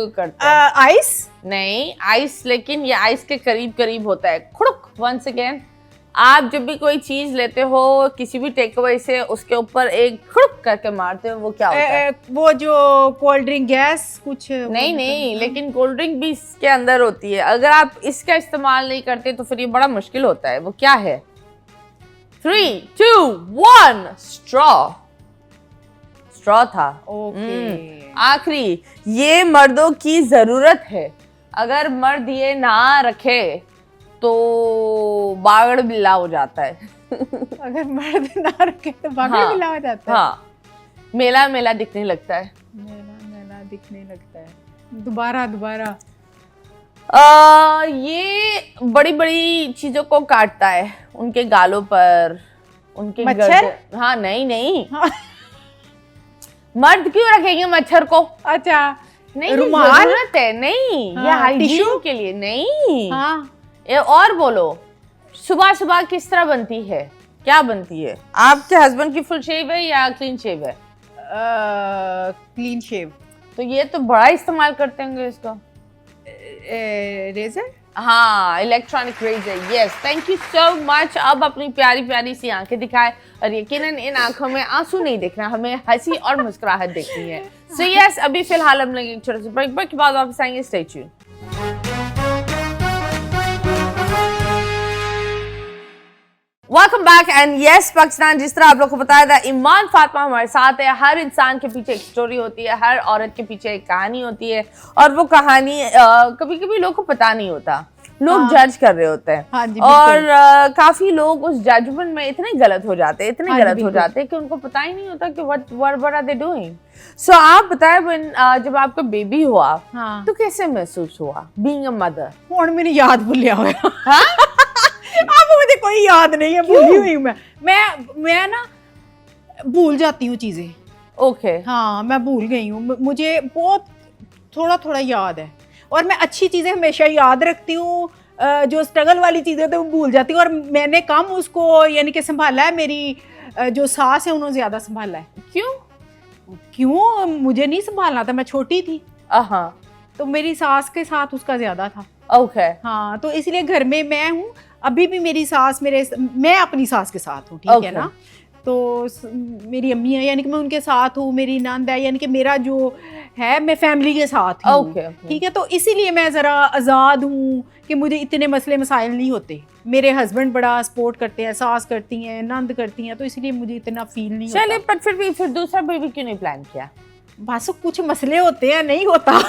करते हैं। आइस? नहीं, आइस, लेकिन ये आइस के करीब करीब होता है। खुड़क। वंस अगेन, आप जब भी कोई चीज लेते हो किसी भी टेक अवे से, उसके ऊपर एक खुड़क करके मारते हो, वो क्या होता है? वो जो कोल्ड ड्रिंक, गैस कुछ? नहीं, लेकिन कोल्ड ड्रिंक भी इसके अंदर होती है। अगर आप इसका इस्तेमाल नहीं करते तो फिर ये बड़ा मुश्किल होता है। वो क्या है? 3, 2, 1, स्ट्रॉ था। ओके। आखिरी, ये मर्दों की जरूरत है। अगर मर्द ये ना रखे तो बागड़ बिल्ला हो जाता है। अगर मर्द ना रखे तो बागड़ बिल्ला हो जाता है। हाँ, मेला मेला दिखने लगता है। मेला दिखने लगता है। दोबारा। ये बड़ी बड़ी चीजों को काटता है, उनके गालों पर, उनके मच्छर? हाँ, नहीं। हाँ। मर्द क्यों रखेंगे मच्छर को? अच्छा, नहीं, रुमाल? जरूरत है। नहीं। हाँ, ये हाइजीन टिश्यू के लिए। नहीं। हाँ। ये और बोलो। सुबह सुबह किस तरह बनती है? क्या बनती है? आपके हस्बैंड की फुल शेव है या क्लीन शेव है? Clean shave. तो ये तो बड़ा इस्तेमाल करते होंगे इसका। रेजर? हाँ, electronic razor, yes, thank you so much. अब अपनी प्यारी प्यारी सी आंखें दिखाए और यकीनन इन आंखों में आंसू नहीं देखना, हमें हंसी और मुस्कुराहट देखनी है। सो यस, अभी फिलहाल हम लोग एक छोटे से ब्रेक के बाद वापस आएंगे, stay tuned. Welcome back and yes Pakistan, जिस तरह आप लोग को बताया था, ईमान फातिमा हमारे साथ है। हर इंसान के पीछे एक स्टोरी होती है, हर औरत के पीछे एक कहानी होती है और वो कहानी कभी कभी लोगों को पता नहीं होता, लोग जज कर रहे होते हैं। हाँ जी, और काफी लोग उस जजमेंट में इतने गलत हो जाते हैं, इतने गलत हो जाते हैं कि उनको पता ही नहीं होता कि what are they doing। सो आप बताएं, जब आपका बेबी हुआ हाँ। तो कैसे महसूस हुआ बीइंग अ मदर? हुण मैंने याद भुलिया होया। हाँ? अब मुझे कोई याद नहीं है, भूली हुई मैं ना भूल जाती हूँ चीजें। ओके। हाँ, मैं भूल गई हूँ, मुझे बहुत थोड़ा थोड़ा याद है और मैं अच्छी चीजें हमेशा याद रखती हूँ, जो स्ट्रगल वाली चीजें तो भूल जाती हूँ। और मैंने कम उसको यानी कि संभाला है, मेरी जो सास है उन्होंने ज्यादा संभाला है। क्यों मुझे नहीं संभालना था, मैं छोटी थी। हाँ, तो मेरी सास के साथ उसका ज्यादा था। ओके। हाँ, तो इसलिए घर में मैं हूँ, अभी भी मेरी सास मैं अपनी सास के साथ हूँ, ठीक है ना। तो मेरी अम्मी है यानी कि मैं उनके साथ हूँ, मेरी नंद है यानी कि मेरा जो है मैं फैमिली के साथ हूँ, ठीक है। तो इसीलिए मैं ज़रा आज़ाद हूँ कि मुझे इतने मसले मसाइल नहीं होते। मेरे हस्बैंड बड़ा सपोर्ट करते हैं, सास करती हैं, नंद करती हैं, तो इसलिए मुझे इतना फील नहीं होता। चलिए, पर फिर दूसरा बेबी क्यों नहीं प्लान किया? बस कुछ मसले होते हैं, नहीं होता।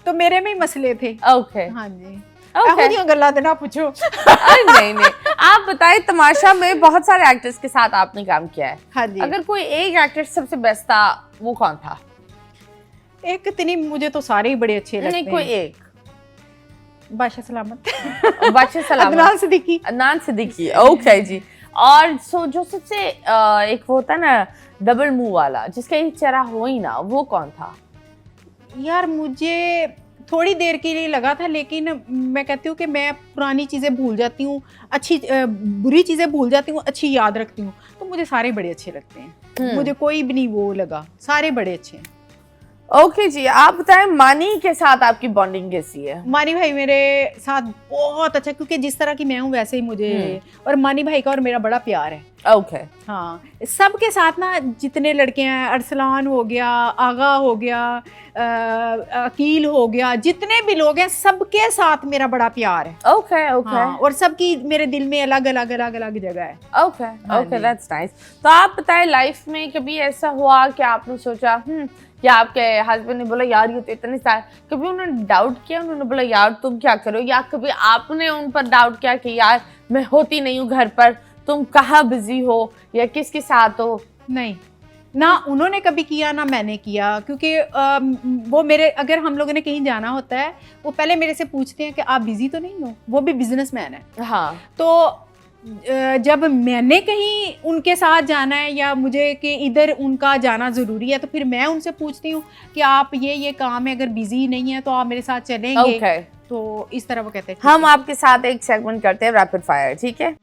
तो मेरे में ही मसले थे। ओके। हाँ जी। Okay. गल्ला तो ना पूछो। नहीं, आप बताइए, तमाशा में बहुत सारे एक्टर्स के साथ आपने काम किया है। हाँ जी। अगर कोई एक एक्टर सबसे बेस्ट था, वो कौन था? एक इतनी, मुझे तो सारे ही बड़े अच्छे लगते हैं। नहीं, कोई एक। बादशाह सलामत। बादशाह सलामत। अदनान सिद्दीकी। ओके जी। और जो सबसे एक वो होता ना डबल मुंह वाला, जिसका एक चेहरा हो ही ना, वो कौन था? यार मुझे थोड़ी देर के लिए लगा था, लेकिन मैं कहती हूँ कि मैं पुरानी चीज़ें भूल जाती हूँ, अच्छी बुरी चीज़ें भूल जाती हूँ, अच्छी याद रखती हूँ। तो मुझे सारे बड़े अच्छे लगते हैं, मुझे कोई भी नहीं वो लगा, सारे बड़े अच्छे हैं। ओके जी, आप बताएं, मानी के साथ आपकी बॉन्डिंग कैसी है? मानी भाई मेरे साथ बहुत अच्छा, क्योंकि जिस तरह की मैं हूँ वैसे ही मुझे, और मानी भाई का और मेरा बड़ा प्यार है। ओके। हाँ, सबके साथ ना, जितने लड़के हैं, अरसलान हो गया, आगा हो गया, अकील हो गया, जितने भी लोग हैं, सबके साथ मेरा बड़ा प्यार है। ओके। हाँ, और सबकी मेरे दिल में अलग अलग जगह है। Okay, that's nice. तो आप बताएं, लाइफ में कभी ऐसा हुआ कि आपने सोचा या आपके हस्बैंड ने बोला यार ये तो इतने सारे, कभी उन्होंने डाउट किया, उन्होंने बोला यार तुम क्या करो, या कभी आपने उन पर डाउट किया कि यार मैं होती नहीं हूँ घर पर, तुम कहाँ बिजी हो या किसके साथ हो? नहीं ना, उन्होंने कभी किया ना मैंने किया, क्योंकि वो मेरे, अगर हम लोगों ने कहीं जाना होता है, वो पहले मेरे से पूछते हैं कि आप बिजी तो नहीं हो। वो भी बिजनेसमैन है। हाँ। तो जब मैंने कहीं उनके साथ जाना है या मुझे कि इधर उनका जाना ज़रूरी है, तो फिर मैं उनसे पूछती हूँ कि आप ये काम है, अगर बिजी नहीं है तो आप मेरे साथ चलेंगे। Okay. तो इस तरह वो कहते हैं। हम आपके साथ एक सेगमेंट करते हैं, रैपिड फायर, ठीक है?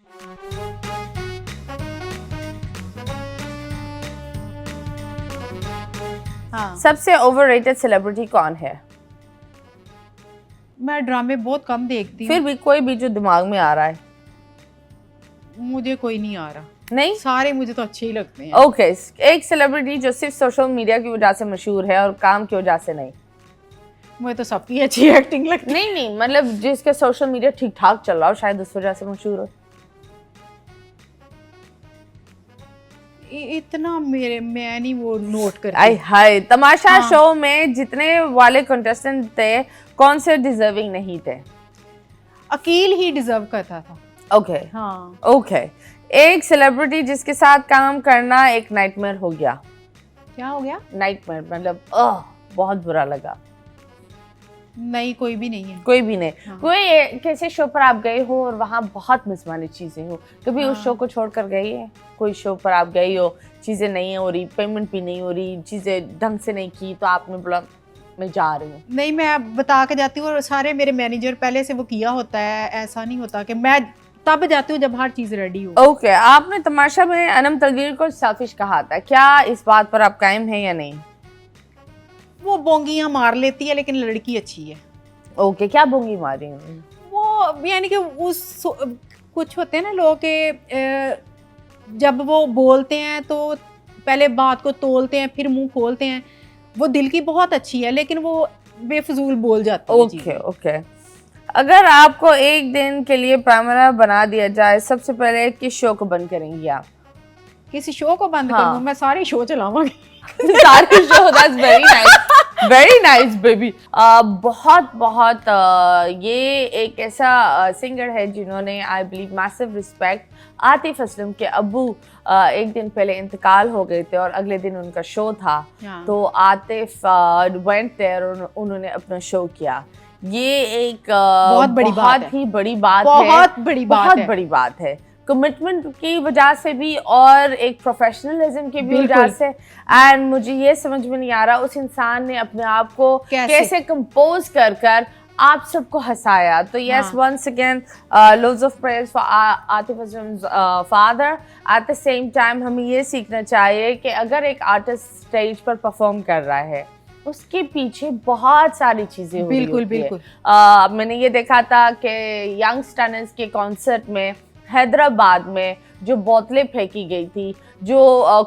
हाँ। सबसे ओवररेटेड सेलिब्रिटी कौन है? मैं ड्रामे बहुत कम देखती हूँ। फिर भी कोई भी जो दिमाग में आ रहा है। मुझे कोई नहीं आ रहा। नहीं, सारे मुझे तो अच्छे ही लगते हैं। ओके। एक सेलिब्रिटी जो सिर्फ सोशल मीडिया की वजह से मशहूर है और काम की वजह से नहीं। मुझे तो सबकी अच्छी एक्टिंग लगती है। नहीं, मतलब जिसके सोशल मीडिया ठीक ठाक चल रहा हो, शायद उस वजह से मशहूर हो। इतना मैं नहीं वो नोट करती। आई हाय, तमाशा शो में जितने वाले कंटेस्टेंट थे, कौन से डिजर्विंग नहीं थे? अकील ही डिजर्व करता था। ओके। हाँ। ओके। एक सेलिब्रिटी जिसके साथ काम करना एक नाइटमेयर हो गया। क्या हो गया? नाइटमेयर मतलब बहुत बुरा लगा। नहीं, कोई भी नहीं है। कोई भी नहीं। हाँ। कोई कैसे शो पर आप गए हो और वहाँ बहुत मिसमानी चीजें हो, कभी उस शो को छोड़कर गई है? कोई शो पर आप गई हो, चीजें नहीं हो रही, पेमेंट भी नहीं हो रही, चीजें ढंग से नहीं की, तो आपने बोला मैं जा रही हूँ? नहीं, मैं बता के जाती हूँ और सारे मेरे मैनेजर पहले से वो किया होता है। ऐसा नहीं होता कि मैं तब जाती हूँ जब हर चीज रेडी हो। ओके। आपने तमाशा में अनम तलवीर को सेल्फिश कहा था, क्या इस बात पर आप कायम है या नहीं? वो बोंगियां मार लेती है, लेकिन लड़की अच्छी है। ओके, क्या बूंगी मारी उन्होंने? वो यानी कि उस कुछ होते हैं ना लोग के जब वो बोलते हैं तो पहले बात को तोलते हैं फिर मुंह खोलते हैं। वो दिल की बहुत अच्छी है लेकिन वो बेफजूल बोल जाती है। Okay okay. अगर आपको एक दिन के लिए पैमरा बना दिया जाए, सबसे पहले किस शो को बंद करेंगी आप? किसी शो को बंद हाँ। करूँ मैं सारे शो चलाऊंगी। सारे show, that's very nice, very nice baby. बहुत बहुत ये एक ऐसा सिंगर है जिन्होंने I believe massive respect. Atif Aslam के अब्बू एक दिन पहले इंतकाल हो गए थे और अगले दिन उनका शो था। हाँ। तो आतिफ वेंट देयर और उन्होंने अपना शो किया। ये एक बहुत बड़ी बात है। ही बड़ी बात है, बहुत बड़ी बात बहुत है। बड़ी बात है। कमिटमेंट की वजह से भी और एक प्रोफेशनलिज्म की भी वजह बिल्कुल। से। एंड मुझे ये समझ में नहीं आ रहा उस इंसान ने अपने आप को कैसे कंपोज कर कर आप सबको हंसाया। तो yes, once again loads of prayers for Atif Aslam's father. At the same time हमें ये सीखना चाहिए कि अगर एक आर्टिस्ट स्टेज पर परफॉर्म कर रहा है उसके पीछे बहुत सारी चीजें होती हैं। बिल्कुल बिल्कुल। मैंने ये देखा था कि यंग स्टनर्स के कॉन्सर्ट में हैदराबाद में जो बोतलें फेंकी गई थी, जो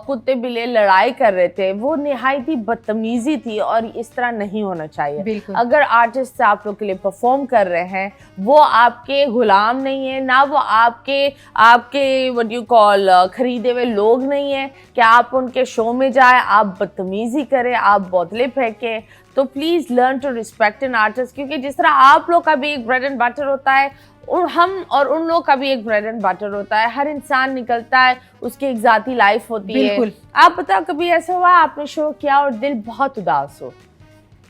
कुत्ते बिल्ली लड़ाई कर रहे थे, वो निहायती बदतमीजी थी और इस तरह नहीं होना चाहिए। बिल्कुल। अगर आर्टिस्ट आप लोग के लिए परफॉर्म कर रहे हैं, वो आपके गुलाम नहीं है, ना वो आपके व्हाट यू कॉल खरीदे हुए लोग नहीं है कि आप उनके शो में जाए, आप बदतमीजी करें, आप बोतलें फेंकें। तो please learn to respect an artist, क्योंकि जिस तरह आप लोग का भी एक ब्रेड एंड बटर होता है और उन लोग का भी एक ब्रेड एंड बटर होता है। हर इंसान निकलता है, उसकी एक जाती लाइफ होती है। आप बताओ, कभी ऐसा हुआ आपने शो किया और दिल बहुत उदास हो?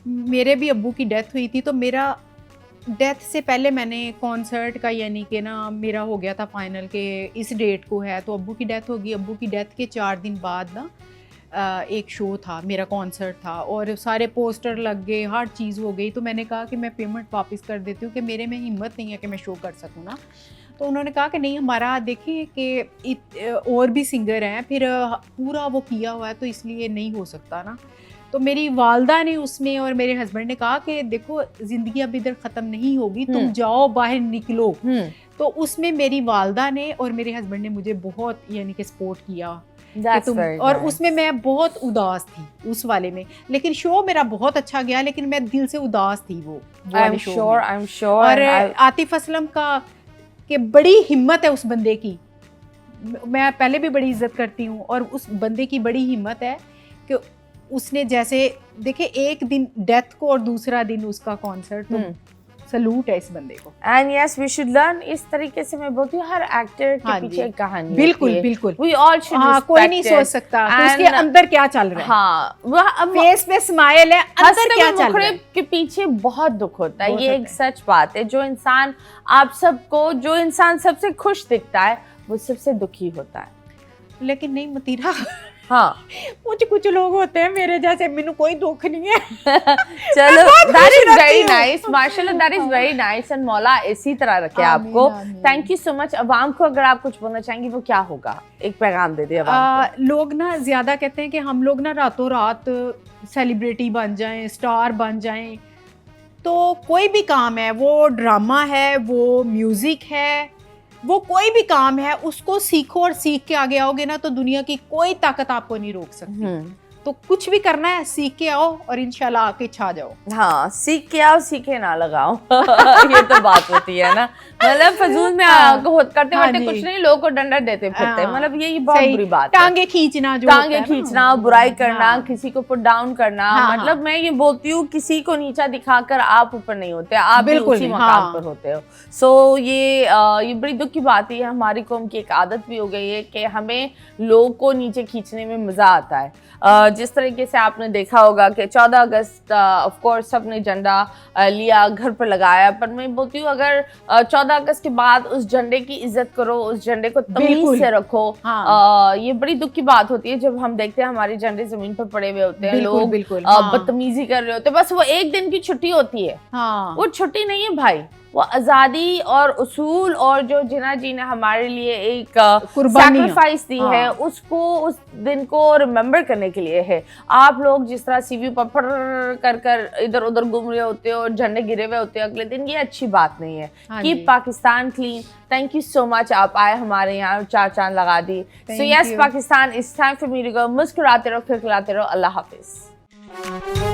मेरे भी अब्बू की डेथ हुई थी, तो मेरा डेथ से पहले मैंने कॉन्सर्ट का यानी कि ना मेरा हो गया था फाइनल के इस डेट को है, तो अब्बू की डेथ होगी। अब्बू की डेथ के 4 दिन बाद ना एक शो था, मेरा कॉन्सर्ट था और सारे पोस्टर लग गए, हर चीज़ हो गई। तो मैंने कहा कि मैं पेमेंट वापस कर देती हूँ कि मेरे में हिम्मत नहीं है कि मैं शो कर सकूँ ना। तो उन्होंने कहा कि नहीं, हमारा देखिए कि और भी सिंगर हैं, फिर पूरा वो किया हुआ है तो इसलिए नहीं हो सकता ना। तो मेरी वालदा ने उसमें और मेरे हस्बैंड ने कहा कि देखो ज़िंदगी अब इधर ख़त्म नहीं होगी, तुम जाओ बाहर निकलो। तो उसमें मेरी वालदा ने और मेरे हस्बैंड ने मुझे बहुत यानी कि सपोर्ट किया। और उसमें मैं बहुत उदास थी उस वाले में, लेकिन शो मेरा बहुत अच्छा गया, लेकिन मैं दिल से उदास थी वो वाले शो में। I'm sure, और आतिफ असलम का कि बड़ी हिम्मत है उस बंदे की, मैं पहले भी बड़ी इज्जत करती हूँ, और उस बंदे की बड़ी हिम्मत है कि उसने जैसे देखे एक दिन डेथ को और दूसरा दिन उसका कॉन्सर्ट, तो सलूट है इस बंदे को। And yes, we should learn. इस तरीके से मैं बोलती हूँ, हर एक्टर के पीछे एक कहानी बिल्कुल होती है। बिल्कुल। We all should respect कोई नहीं सोच सकता कि उसके अंदर क्या चल रहा है। हाँ, वह फेस पे स्माइल है, अंदर क्या चल रहा है के पीछे बहुत दुख होता है। ये एक सच बात है। जो इंसान सबसे खुश दिखता है वो सबसे दुखी होता है। लेकिन नहीं मतीरा, हाँ, कुछ लोग होते हैं मेरे जैसे, मैंने कोई दुख नहीं है। चलो, that is very nice, माशाल्लाह, that is very nice, and मौला इसी तरह रखे आपको। Thank you so much. अवाम को अगर आप कुछ बोलना चाहेंगी वो क्या होगा? एक पैगाम दे दे अवाम को। लोग ना ज्यादा कहते हैं कि हम लोग ना रातों रात सेलिब्रिटी बन जाएं, स्टार बन जाएं। तो कोई भी काम है, वो ड्रामा है, वो म्यूजिक है, वो कोई भी काम है, उसको सीखो और सीख के आगे आओगे ना तो दुनिया की कोई ताकत आपको नहीं रोक सकती। तो कुछ भी करना है, सीख के आओ और इंशाल्लाह आके छा जाओ। हाँ, सीख के आओ, सीखे ना लगाओ। ये तो बात होती है ना, मतलब फजूल में करते करते कुछ नहीं, लोगों को डंडा देते फिरते, मतलब ये बहुत बुरी बात है। टांगे खींचना, बुराई करना, किसी को पुट डाउन करना। मतलब मैं ये बोलती हूँ, किसी को नीचा दिखाकर आप ऊपर नहीं होते, आप भी उसी मकाम पर होते हो। सो ये बड़ी दुख की बात है। हमारी कौम की एक आदत भी हो गई है कि हमें लोगों को नीचे खींचने में मजा आता है। जिस तरीके से आपने देखा होगा कि 14 अगस्त ऑफ कोर्स सबने झंडा लिया, घर पर लगाया, पर मैं बोलती हूँ अगर 14 अगस्त के बाद उस झंडे की इज्जत करो, उस झंडे को तमीज से रखो। ये बड़ी दुख की बात होती है जब हम देखते हैं हमारे झंडे जमीन पर पड़े हुए होते हैं, लोग बदतमीजी कर रहे होते हैं। बस वो एक दिन की छुट्टी होती है, वो छुट्टी नहीं है भाई, वो आज़ादी और उसूल और जो जिन्ना जी ने हमारे लिए एक कुर्बानियां। सैक्रिफाइस दी है, हाँ। उसको उस दिन को रिमेंबर करने के लिए है। आप लोग जिस तरह सीवी पर फर कर कर इधर उधर घूम रहे होते हो और झंडे गिरे हुए होते हो अगले दिन, ये अच्छी बात नहीं है। हाँ कीप जी। Pakistan clean. Thank you so much, आप आए हमारे यहाँ और चार चांद लगा दी। So Thank yes you. Pakistan, it's time for me to go. मुस्कुराते रहो, खिलखिलाते रहो। अल्लाह हाफिज।